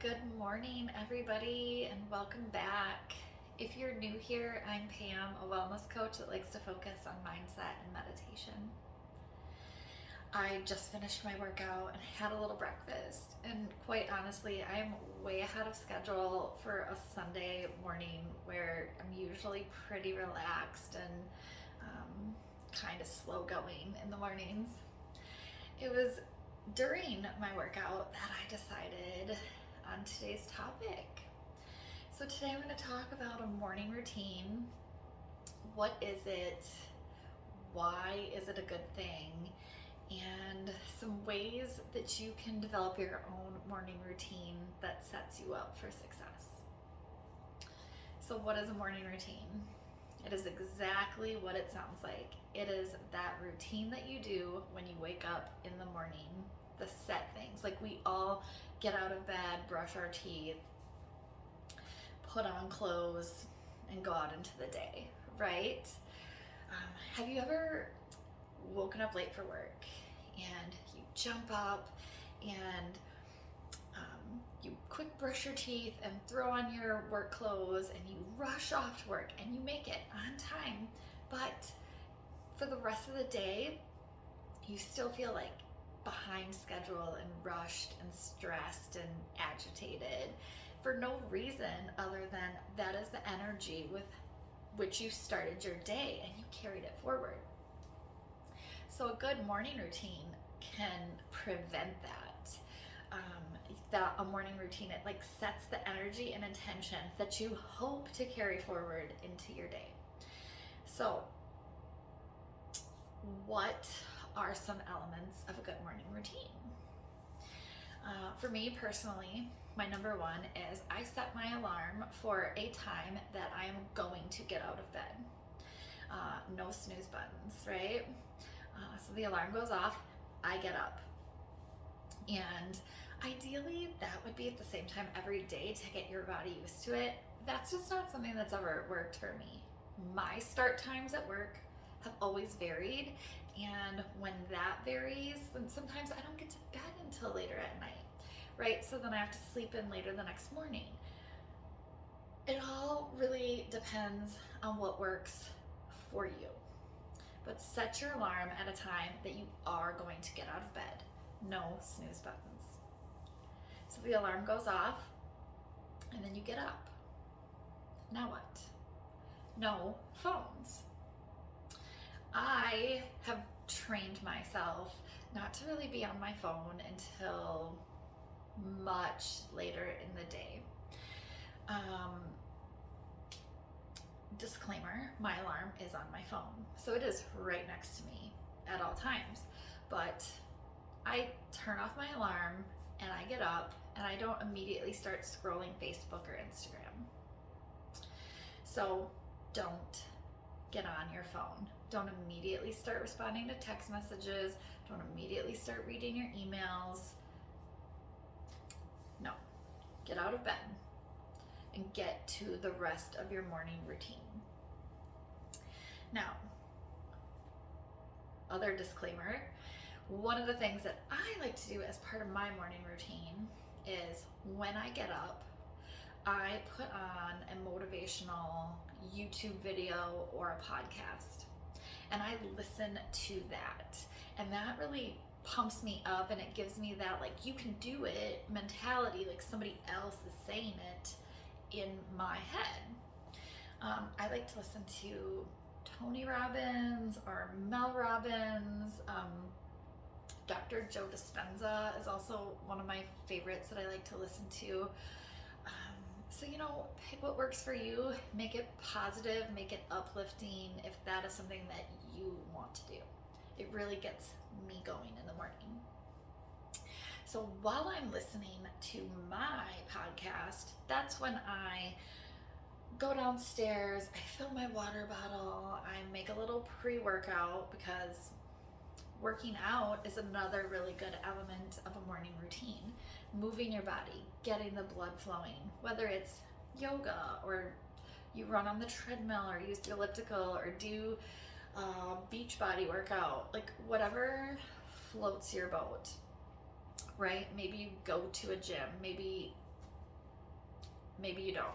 Good morning, everybody, and welcome back. If you're new here, I'm Pam, a wellness coach that likes to focus on mindset and meditation. I just finished my workout and had a little breakfast, and quite honestly, I'm way ahead of schedule for a Sunday morning where I'm usually pretty relaxed and kind of slow going in the mornings. It was during my workout that I decided on today's topic. So today I'm going to talk about a morning routine. What is it? Why is it a good thing? And some ways that you can develop your own morning routine that sets you up for success. So what is a morning routine? It is exactly what it sounds like. It is that routine that you do when you wake up in the morning, the set things. Like we all get out of bed, brush our teeth, put on clothes, and go out into the day, right? Have you ever woken up late for work and you jump up and you quick brush your teeth and throw on your work clothes and you rush off to work and you make it on time, but for the rest of the day you still feel like behind schedule and rushed and stressed and agitated for no reason other than that is the energy with which you started your day and you carried it forward. So a good morning routine can prevent that. A morning routine, it like sets the energy and intention that you hope to carry forward into your day. So what are some elements of a good morning routine? For me personally, my number one is I set my alarm for a time that I am going to get out of bed. No snooze buttons, right? So the alarm goes off, I get up. And ideally, that would be at the same time every day to get your body used to it. That's just not something that's ever worked for me. My start times at work have always varied, and when that varies, then sometimes I don't get to bed until later at night, right? So then I have to sleep in later the next morning. It all really depends on what works for you. But set your alarm at a time that you are going to get out of bed. No snooze buttons. So the alarm goes off, and then you get up. Now what? No phones. I have trained myself not to really be on my phone until much later in the day. Disclaimer, my alarm is on my phone, so it is right next to me at all times, but I turn off my alarm and I get up and I don't immediately start scrolling Facebook or Instagram. So don't get on your phone. Don't immediately start responding to text messages. Don't immediately start reading your emails. No, get out of bed and get to the rest of your morning routine. Now, other disclaimer, one of the things that I like to do as part of my morning routine is when I get up, I put on a motivational YouTube video or a podcast and I listen to that, and that really pumps me up and it gives me that like you can do it mentality, like somebody else is saying it in my head. I like to listen to Tony Robbins or Mel Robbins. Dr. Joe Dispenza is also one of my favorites that I like to listen to. So, pick what works for you, make it positive, make it uplifting if that is something that you want to do. It really gets me going in the morning. So while I'm listening to my podcast, that's when I go downstairs, I fill my water bottle, I make a little pre-workout because working out is another really good element of a morning routine. Moving your body, getting the blood flowing, whether it's yoga or you run on the treadmill or use the elliptical or do beach body workout, like whatever floats your boat, right? Maybe you go to a gym, maybe maybe you don't.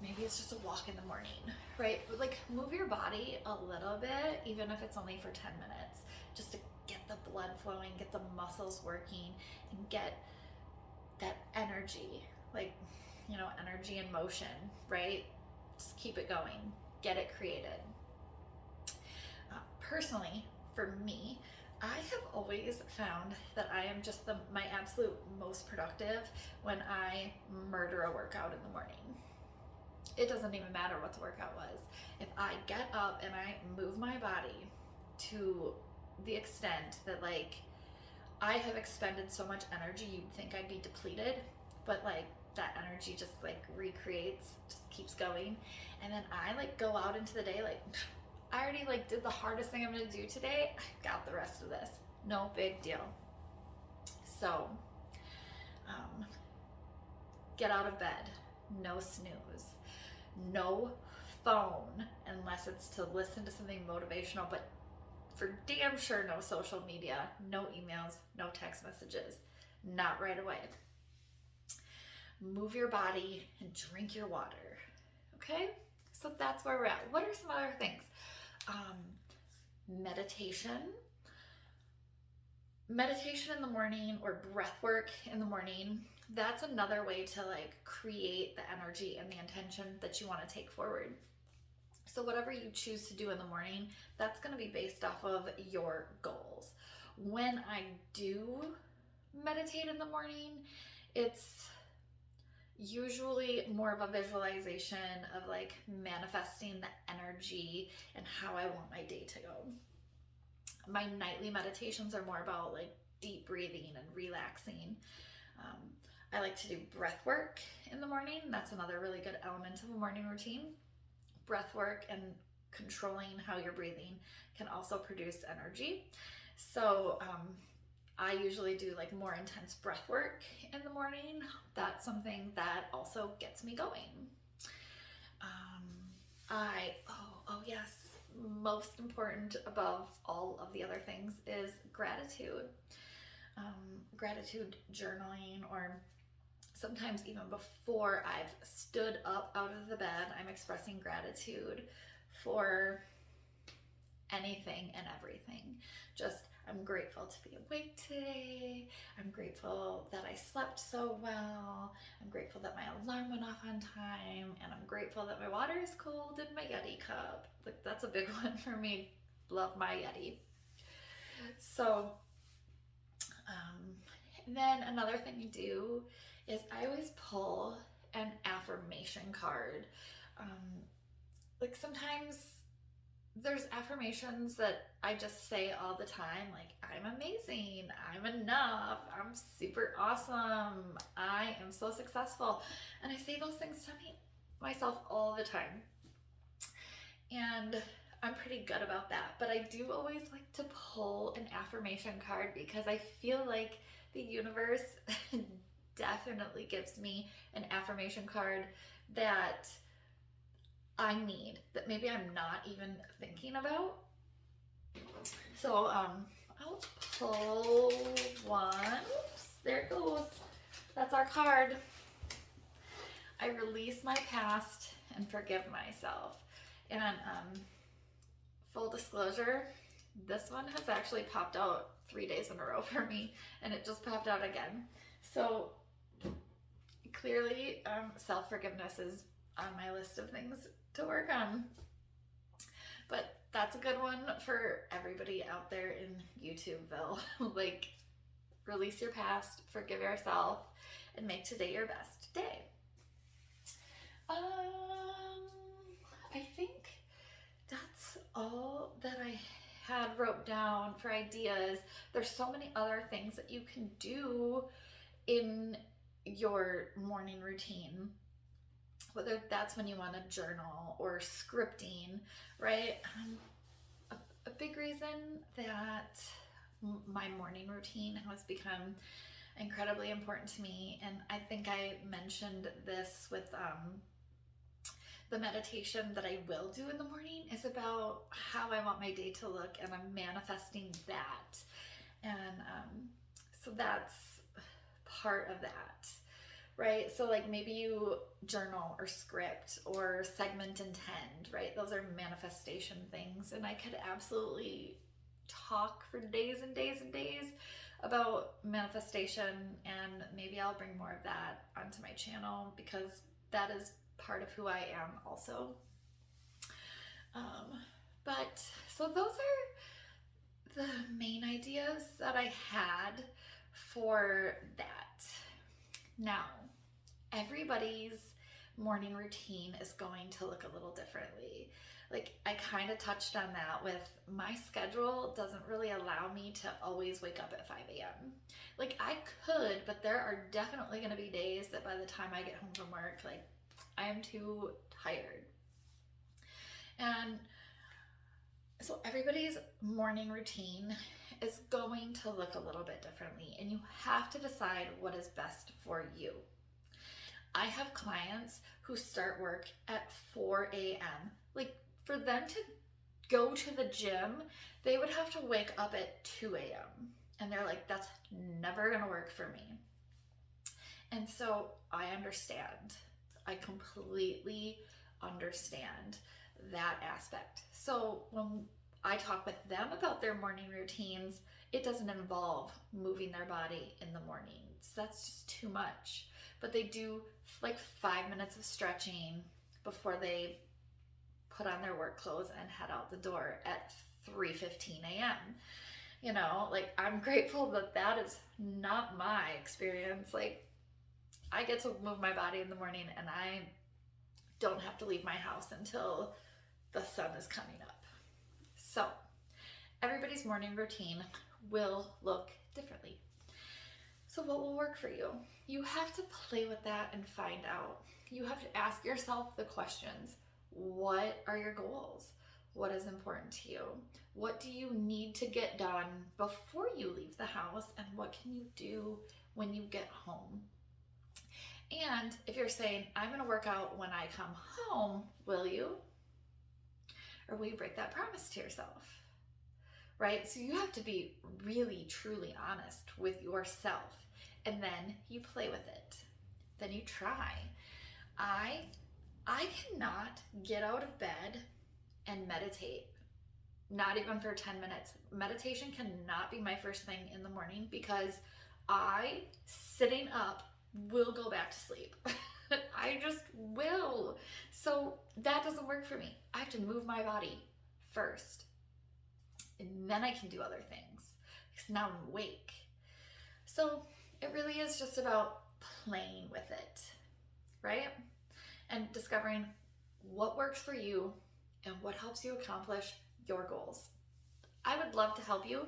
Maybe it's just a walk in the morning, right? But like move your body a little bit, even if it's only for 10 minutes, just to get the blood flowing, get the muscles working, and get that energy, like, you know, energy in motion, right? Just keep it going, get it created. Personally, for me, I have always found that I am just my absolute most productive when I murder a workout in the morning. It doesn't even matter what the workout was. If I get up and I move my body to the extent that like I have expended so much energy, you'd think I'd be depleted, but like that energy just like recreates, just keeps going. And then I like go out into the day like, I already like did the hardest thing I'm gonna do today. I got the rest of this. No big deal. So, get out of bed. No snooze. No phone unless it's to listen to something motivational, but for damn sure no social media, no emails, no text messages. Not right away. Move your body and drink your water. Okay? So that's where we're at. What are some other things? Meditation in the morning, or breath work in the morning. That's another way to like create the energy and the intention that you want to take forward. So whatever you choose to do in the morning, that's going to be based off of your goals. When I do meditate in the morning, it's usually more of a visualization of like manifesting the energy and how I want my day to go. My nightly meditations are more about like deep breathing and relaxing. I like to do breath work in the morning. That's another really good element of a morning routine. Breath work and controlling how you're breathing can also produce energy. So I usually do like more intense breath work in the morning. That's something that also gets me going. Yes, most important above all of the other things is gratitude. Gratitude journaling, or sometimes even before I've stood up out of the bed, I'm expressing gratitude for anything and everything. Just, I'm grateful to be awake today. I'm grateful that I slept so well. I'm grateful that my alarm went off on time. And I'm grateful that my water is cold in my Yeti cup. Like, that's a big one for me. Love my Yeti. So, and then another thing you do is I always pull an affirmation card. Like sometimes there's affirmations that I just say all the time, like I'm amazing, I'm enough, I'm super awesome, I am so successful. And I say those things to myself all the time. And I'm pretty good about that. But I do always like to pull an affirmation card because I feel like the universe definitely gives me an affirmation card that I need, that maybe I'm not even thinking about. So I'll pull one. Oops, there it goes. That's our card. I release my past and forgive myself. And full disclosure, this one has actually popped out 3 days in a row for me, and it just popped out again. So clearly self-forgiveness is on my list of things to work on. But that's a good one for everybody out there in YouTubeville. Like, release your past, forgive yourself, and make today your best day. I think that's all that I had wrote down for ideas. There's so many other things that you can do in your morning routine, whether that's when you want to journal or scripting, right? A big reason that my morning routine has become incredibly important to me, and I think I mentioned this with the meditation that I will do in the morning, is about how I want my day to look, and I'm manifesting that. And so that's part of that. right? So like maybe you journal or script or segment intend, right? Those are manifestation things. And I could absolutely talk for days and days and days about manifestation, and maybe I'll bring more of that onto my channel because that is part of who I am also. But so those are the main ideas that I had for that. Now, everybody's morning routine is going to look a little differently. Like I kind of touched on that with my schedule doesn't really allow me to always wake up at 5 a.m. Like I could, but there are definitely going to be days that by the time I get home from work, like I am too tired. And so everybody's morning routine is going to look a little bit differently, and you have to decide what is best for you. I have clients who start work at 4 a.m. Like for them to go to the gym, they would have to wake up at 2 a.m. And they're like, that's never gonna work for me. And so I understand. I completely understand that aspect. So when I talk with them about their morning routines, it doesn't involve moving their body in the mornings. That's just too much. But they do like 5 minutes of stretching before they put on their work clothes and head out the door at 3:15 a.m. You know, like I'm grateful that that is not my experience. Like I get to move my body in the morning and I don't have to leave my house until the sun is coming up. So everybody's morning routine will look differently. So what will work for you? You have to play with that and find out. You have to ask yourself the questions. What are your goals? What is important to you? What do you need to get done before you leave the house? And what can you do when you get home? And if you're saying, I'm gonna work out when I come home, will you? Or will you break that promise to yourself? Right? So you have to be really, truly honest with yourself. And then you play with it. Then you try. I cannot get out of bed and meditate. Not even for 10 minutes. Meditation cannot be my first thing in the morning because I, sitting up, will go back to sleep. I just will. So that doesn't work for me. I have to move my body first. And then I can do other things because now I'm awake. So it really is just about playing with it, right? And discovering what works for you and what helps you accomplish your goals. I would love to help you.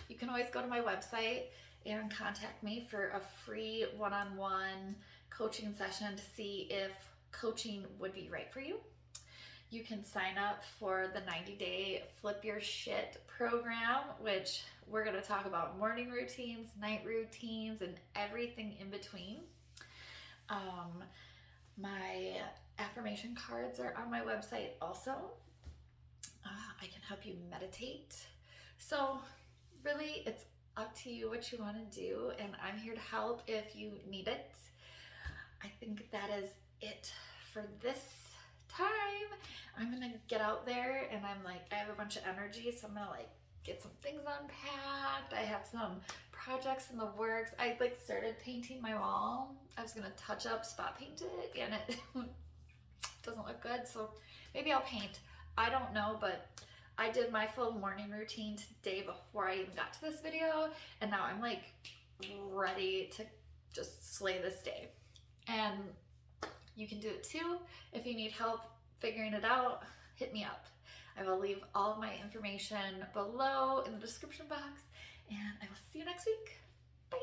You can always go to my website and contact me for a free one-on-one coaching session to see if coaching would be right for you. You can sign up for the 90-day Flip Your Shit program, which we're going to talk about morning routines, night routines, and everything in between. My affirmation cards are on my website also. I can help you meditate. So really, it's up to you what you want to do, and I'm here to help if you need it. I think that is it for this time. I'm gonna get out there, and I have a bunch of energy, so I'm gonna get some things unpacked. I have some projects in the works. I started painting my wall. I was gonna touch up, spot paint it, and it doesn't look good, so maybe I'll paint. I don't know, but I did my full morning routine today before I even got to this video, and now I'm ready to just slay this day. And you can do it too. If you need help figuring it out, hit me up. I will leave all of my information below in the description box, and I will see you next week. Bye.